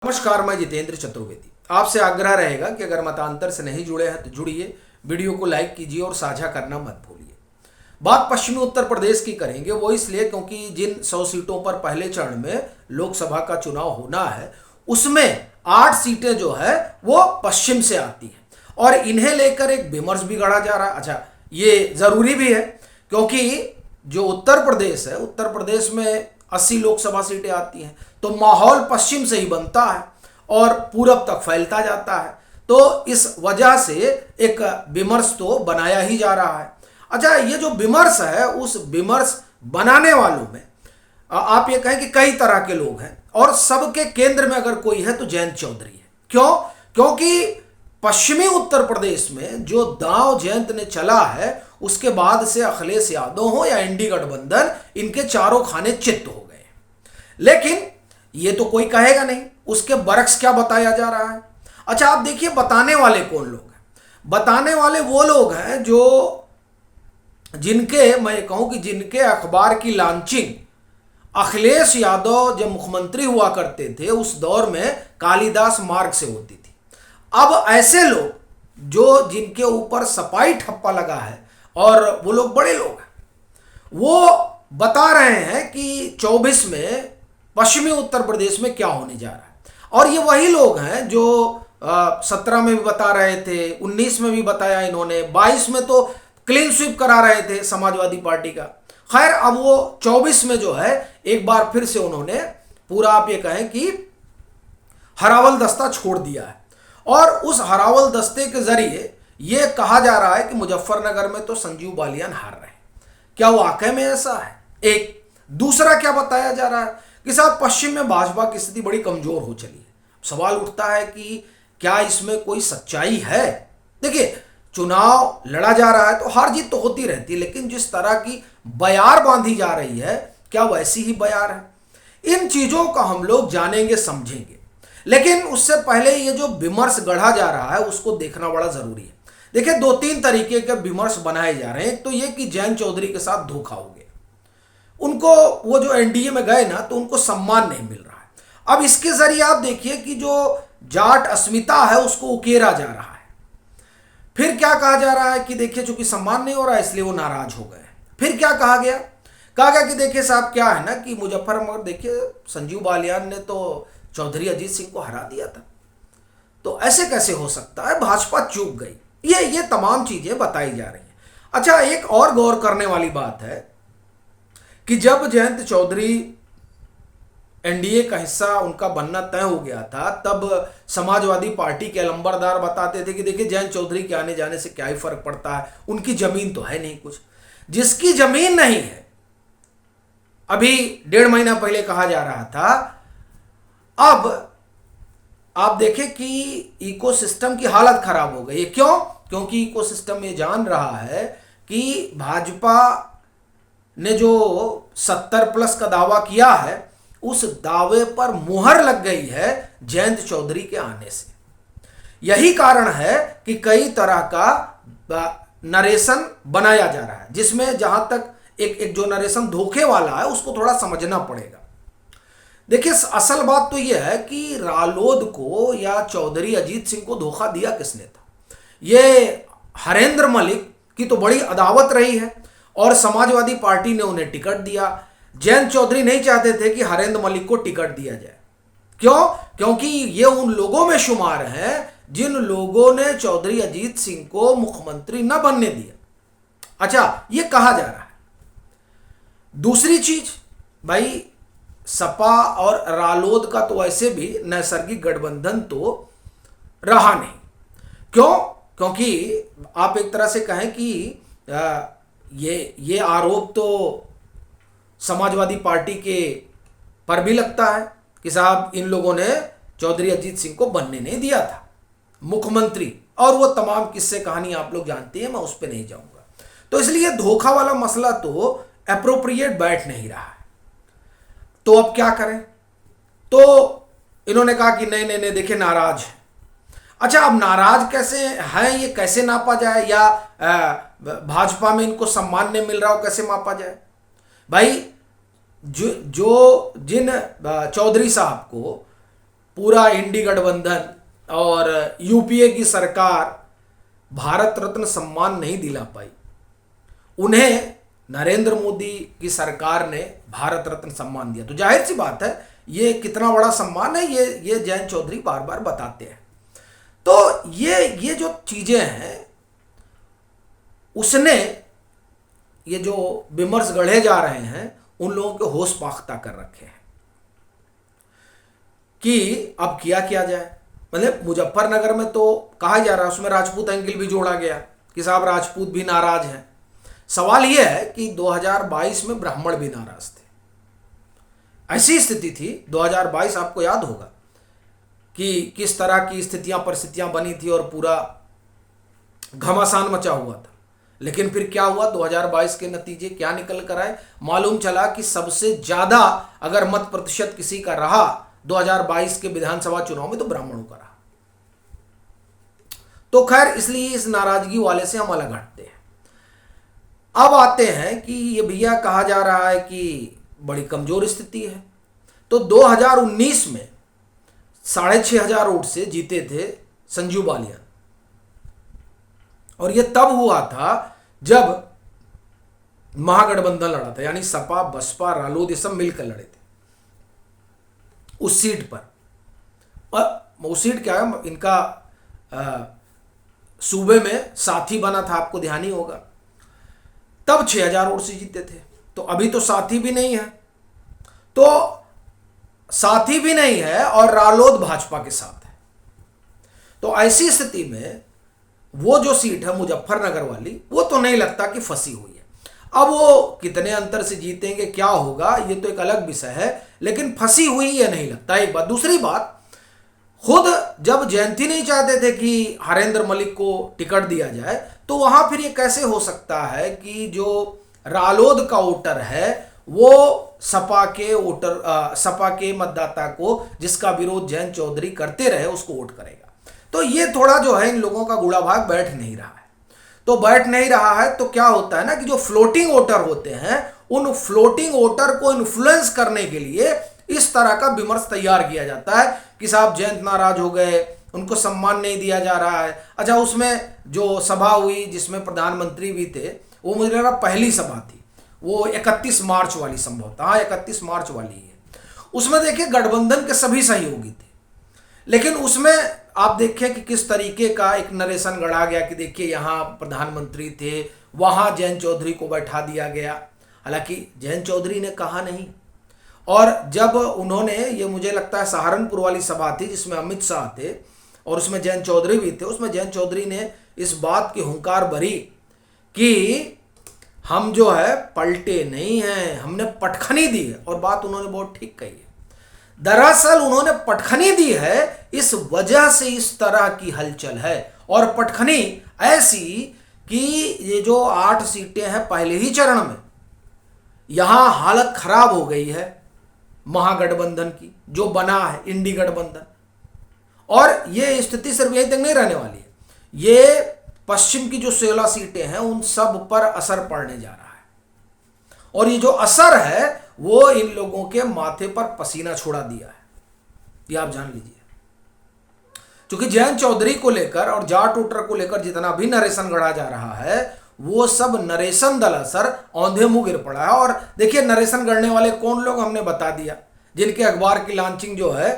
नमस्कार, मैं जितेंद्र चतुर्वेदी। आपसे आग्रह रहेगा कि अगर मतांतर से नहीं जुड़े हैं तो जुड़िए, वीडियो को लाइक कीजिए और साझा करना मत भूलिए। बात पश्चिमी उत्तर प्रदेश की करेंगे, वो इसलिए क्योंकि जिन 100 सीटों पर पहले चरण में लोकसभा का चुनाव होना है उसमें 8 सीटें जो है वो पश्चिम से आती हैं और इन्हें लेकर एक विमर्श भी गढ़ा जा रहा है। अच्छा, ये जरूरी भी है क्योंकि जो उत्तर प्रदेश है, उत्तर प्रदेश में 80 लोकसभा सीटें आती हैं तो माहौल पश्चिम से ही बनता है और पूरब तक फैलता जाता है। तो इस वजह से एक विमर्श तो बनाया ही जा रहा है। अच्छा, ये जो विमर्श है उस विमर्श बनाने वालों में आप ये कहें कि कई तरह के लोग हैं और सबके केंद्र में अगर कोई है तो जयंत चौधरी है। क्यों? क्योंकि पश्चिमी उत्तर प्रदेश में जो दांव जयंत ने चला है उसके बाद से अखिलेश यादव हो या एनडी गठबंधन, इनके चारों खाने चित्त हो गए। लेकिन ये तो कोई कहेगा नहीं, उसके बरक्स क्या बताया जा रहा है। अच्छा, आप देखिए बताने वाले कौन लोग हैं। बताने वाले वो लोग हैं जो जिनके, मैं कहूं कि जिनके अखबार की लॉन्चिंग अखिलेश यादव जब मुख्यमंत्री हुआ करते थे उस दौर में कालिदास मार्ग से होती थी। अब ऐसे लोग जो जिनके ऊपर सपाई ठप्पा लगा है और वो लोग बड़े लोग हैं, वो बता रहे हैं कि 24 में पश्चिमी उत्तर प्रदेश में क्या होने जा रहा है। और ये वही लोग हैं जो 17 में भी बता रहे थे, 19 में भी बताया इन्होंने, 22 में तो क्लीन स्वीप करा रहे थे समाजवादी पार्टी का। खैर, अब वो 24 में जो है एक बार फिर से उन्होंने पूरा, आप ये कहें कि हरावल दस्ता छोड़ दिया है और उस हरावल दस्ते के जरिए ये कहा जा रहा है कि मुजफ्फरनगर में तो संजीव बालियान हार रहे हैं। क्या वाकई में ऐसा है? एक दूसरा क्या बताया जा रहा है कि साहब पश्चिम में भाजपा की स्थिति बड़ी कमजोर हो चली है। सवाल उठता है कि क्या इसमें कोई सच्चाई है? देखिए, चुनाव लड़ा जा रहा है तो हार जीत तो होती रहती है, लेकिन जिस तरह की बयार बांधी जा रही है क्या वैसी ही बयार है? इन चीजों का हम लोग जानेंगे, समझेंगे, लेकिन उससे पहले ये जो विमर्श गढ़ा जा रहा है उसको देखना बड़ा जरूरी है। देखिए, 2-3 तरीके के विमर्श बनाए जा रहे हैं। एक तो ये कि जयंत चौधरी के साथ धोखा हो गया, उनको वो जो एनडीए में गए ना तो उनको सम्मान नहीं मिल रहा है। अब इसके जरिए आप देखिए कि जो जाट अस्मिता है उसको उकेरा जा रहा है। फिर क्या कहा जा रहा है कि देखिए चूंकि सम्मान नहीं हो रहा है इसलिए वो नाराज हो गए। फिर क्या कहा गया? कहा गया कि देखिए साहब क्या है ना कि मुजफ्फरनगर, देखिए संजीव बालियान ने तो चौधरी अजीत सिंह को हरा दिया था, तो ऐसे कैसे हो सकता है, भाजपा चूक गई। ये तमाम चीजें बताई जा रही हैं। अच्छा, एक और गौर करने वाली बात है कि जब जयंत चौधरी एनडीए का हिस्सा उनका बनना तय हो गया था तब समाजवादी पार्टी के अलंबरदार बताते थे कि देखिए जयंत चौधरी के आने जाने से क्या ही फर्क पड़ता है, उनकी जमीन तो है नहीं कुछ। जिसकी जमीन नहीं है, अभी 1.5 महीना पहले कहा जा रहा था, अब आप देखें कि इकोसिस्टम की हालत खराब हो गई है। क्यों? क्योंकि इकोसिस्टम ये जान रहा है कि भाजपा ने जो 70+ का दावा किया है उस दावे पर मुहर लग गई है जयंत चौधरी के आने से। यही कारण है कि कई तरह का नरेशन बनाया जा रहा है, जिसमें जहां तक एक जो नरेशन धोखे वाला है उसको थोड़ा समझना पड़ेगा। देखिए, असल बात तो यह है कि रालोद को या चौधरी अजीत सिंह को धोखा दिया किसने था? ये हरेंद्र मलिक की तो बड़ी अदावत रही है और समाजवादी पार्टी ने उन्हें टिकट दिया। जयंत चौधरी नहीं चाहते थे कि हरेंद्र मलिक को टिकट दिया जाए। क्यों? क्योंकि ये उन लोगों में शुमार हैं जिन लोगों ने चौधरी अजीत सिंह को मुख्यमंत्री न बनने दिया। अच्छा, ये कहा जा रहा है। दूसरी चीज, भाई सपा और रालोद का तो वैसे भी नैसर्गिक गठबंधन तो रहा नहीं। क्यों? क्योंकि आप एक तरह से कहें कि ये आरोप तो समाजवादी पार्टी के पर भी लगता है कि साहब इन लोगों ने चौधरी अजीत सिंह को बनने नहीं दिया था मुख्यमंत्री, और वो तमाम किस्से कहानी आप लोग जानते हैं, मैं उस पर नहीं जाऊंगा। तो इसलिए धोखा वाला मसला तो एप्रोप्रिएट बैठ नहीं रहा है। तो अब क्या करें? तो इन्होंने कहा कि नहीं नहीं नहीं, देखिए नाराज है। अच्छा, अब नाराज कैसे हैं, ये कैसे नापा जाए, या भाजपा में इनको सम्मान नहीं मिल रहा हो कैसे मापा जाए? भाई, जिन चौधरी साहब को पूरा इंडी गठबंधन और यूपीए की सरकार भारत रत्न सम्मान नहीं दिला पाई, उन्हें नरेंद्र मोदी की सरकार ने भारत रत्न सम्मान दिया। तो जाहिर सी बात है ये कितना बड़ा सम्मान है, ये जयंत चौधरी बार बार बताते हैं। तो ये जो चीजें हैं, उसने ये जो विमर्श गढ़े जा रहे हैं उन लोगों के होश पाख्ता कर रखे हैं कि अब किया जाए। मतलब मुजफ्फरनगर में तो कहा जा रहा है, उसमें राजपूत एंगल भी जोड़ा गया कि साहब राजपूत भी नाराज हैं। सवाल यह है कि 2022 में ब्राह्मण भी नाराज थे। ऐसी स्थिति थी 2022, आपको याद होगा कि किस तरह की परिस्थितियां बनी थी और पूरा घमासान मचा हुआ था। लेकिन फिर क्या हुआ, 2022 के नतीजे क्या निकल कर आए? मालूम चला कि सबसे ज्यादा अगर मत प्रतिशत किसी का रहा 2022 के विधानसभा चुनाव में तो ब्राह्मणों का रहा। तो खैर, इसलिए इस नाराजगी वाले से हम अलग हटते हैं। अब आते हैं कि ये भैया कहा जा रहा है कि बड़ी कमजोर स्थिति है। तो 2019 में 6,500 वोट से जीते थे संजू बालियान, और ये तब हुआ था जब महागठबंधन लड़ा था, यानी सपा बसपा रालोद ये सब मिलकर लड़े थे उस सीट पर। और उस सीट क्या है, इनका सूबे में साथी बना था, आपको ध्यान ही होगा। तब 6,000 वोट से जीते थे। तो अभी तो साथी भी नहीं है, तो साथी भी नहीं है और रालोद भाजपा के साथ है। तो ऐसी स्थिति में वो जो सीट है मुजफ्फरनगर वाली, वो तो नहीं लगता कि फंसी हुई है। अब वो कितने अंतर से जीतेंगे, क्या होगा, ये तो एक अलग विषय है, लेकिन फंसी हुई ये नहीं लगता, एक बात। दूसरी बात, खुद जब जयंती नहीं चाहते थे कि हरेंद्र मलिक को टिकट दिया जाए, तो वहां फिर ये कैसे हो सकता है कि जो रालोद का वोटर है वो सपा के मतदाता को, जिसका विरोध जयंत चौधरी करते रहे, उसको वोट करेगा। तो ये थोड़ा जो है इन लोगों का गुड़ा भाग बैठ नहीं रहा है। तो बैठ नहीं रहा है तो क्या होता है ना कि जो फ्लोटिंग वोटर होते हैं, उन फ्लोटिंग वोटर को इन्फ्लुएंस करने के लिए इस तरह का विमर्श तैयार किया जाता है कि साहब जयंत नाराज हो गए, उनको सम्मान नहीं दिया जा रहा है। अच्छा, उसमें जो सभा हुई जिसमें प्रधानमंत्री भी थे, वो मुझे लगा पहली सभा थी, वो 31 मार्च वाली संभवतः, हाँ 31 मार्च वाली है। उसमें देखिए गठबंधन के सभी सहयोगी थे, लेकिन उसमें आप देखें कि किस तरीके का एक नरेशन गढ़ा गया कि देखिए यहाँ प्रधानमंत्री थे, वहाँ जयंत चौधरी को बैठा दिया गया। हालांकि जयंत चौधरी ने कहा नहीं। और जब उन्होंने, ये मुझे लगता है सहारनपुर वाली सभा थी जिसमें अमित शाह थे और उसमें जयंत चौधरी भी थे, उसमें जयंत चौधरी ने इस बात की हुंकार भरी कि हम जो है पलटे नहीं हैं, हमने पटखनी दी है। और बात उन्होंने बहुत ठीक कही है। दरअसल उन्होंने पटखनी दी है, इस वजह से इस तरह की हलचल है। और पटखनी ऐसी कि ये जो 8 सीटें हैं पहले ही चरण में, यहां हालत खराब हो गई है महागठबंधन की जो बना है इंडी गठबंधन। और ये स्थिति सिर्फ यहीं तक नहीं रहने वाली है, ये पश्चिम की जो 16 सीटें हैं उन सब पर असर पड़ने जा रहा है। और ये जो असर है वो इन लोगों के माथे पर पसीना छोड़ा दिया है, ये आप जान लीजिए। क्योंकि जयंत चौधरी को लेकर और जाट वोटर को लेकर जितना भी नरेशन गढ़ा जा रहा है, वो सब नरेशन दरअसल औंधे मुंह गिर पड़ा है। और देखिए नरेशन गढ़ने वाले कौन लोग, हमने बता दिया, जिनके अखबार की लॉन्चिंग जो है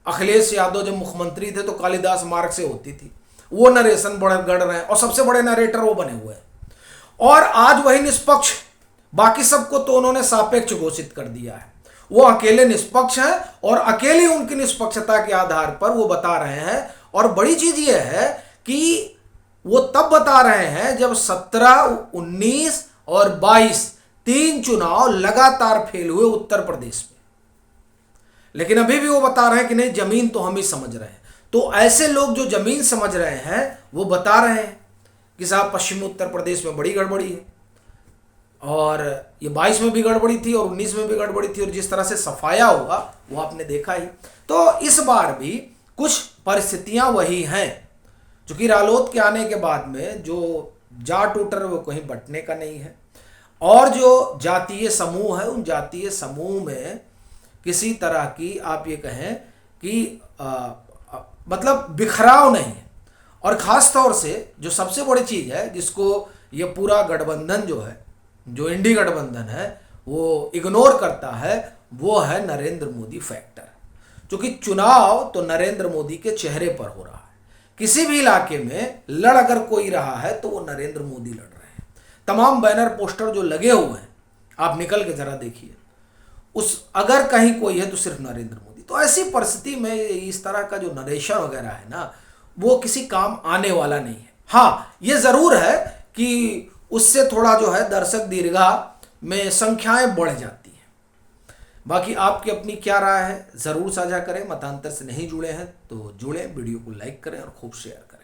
अखिलेश यादव जब मुख्यमंत्री थे तो कालिदास मार्ग से होती थी, वो नरेशन गढ़ रहे हैं और सबसे बड़े नरेटर वो बने हुए हैं। और आज वही निष्पक्ष, बाकी सबको तो उन्होंने सापेक्ष घोषित कर दिया है, वो अकेले निष्पक्ष हैं और अकेले उनकी निष्पक्षता के आधार पर वो बता रहे हैं। और बड़ी चीज ये है कि वो तब बता रहे हैं जब 17, 19 और 22 3 चुनाव लगातार फेल हुए उत्तर प्रदेश में, लेकिन अभी भी वो बता रहे हैं कि नहीं, जमीन तो हम ही समझ रहे हैं। तो ऐसे लोग जो जमीन समझ रहे हैं वो बता रहे हैं कि साहब पश्चिमी उत्तर प्रदेश में बड़ी गड़बड़ी है, और ये 22 में भी गड़बड़ी थी और 19 में भी गड़बड़ी थी, और जिस तरह से सफाया हुआ वो आपने देखा ही। तो इस बार भी कुछ परिस्थितियां वही हैं, क्योंकि रालोद के आने के बाद में जो जाट वोटर वो कहीं बंटने का नहीं है, और जो जातीय समूह है उन जातीय समूह में किसी तरह की आप ये कहें कि मतलब बिखराव नहीं है। और ख़ास तौर से जो सबसे बड़ी चीज़ है जिसको ये पूरा गठबंधन जो है, जो इंडी गठबंधन है, वो इग्नोर करता है, वो है नरेंद्र मोदी फैक्टर। क्योंकि चुनाव तो नरेंद्र मोदी के चेहरे पर हो रहा है। किसी भी इलाके में लड़ अगर कोई रहा है तो वो नरेंद्र मोदी लड़ रहे हैं। तमाम बैनर पोस्टर जो लगे हुए हैं, आप निकल के ज़रा देखिए, उस अगर कहीं कोई है तो सिर्फ नरेंद्र मोदी। तो ऐसी परिस्थिति में इस तरह का जो नरेशन वगैरह है ना, वो किसी काम आने वाला नहीं है। हाँ, ये ज़रूर है कि उससे थोड़ा जो है दर्शक दीर्घा में संख्याएं बढ़ जाती हैं। बाकी आपकी अपनी क्या राय है ज़रूर साझा करें। मतांतर से नहीं जुड़े हैं तो जुड़ें, वीडियो को लाइक करें और खूब शेयर करें।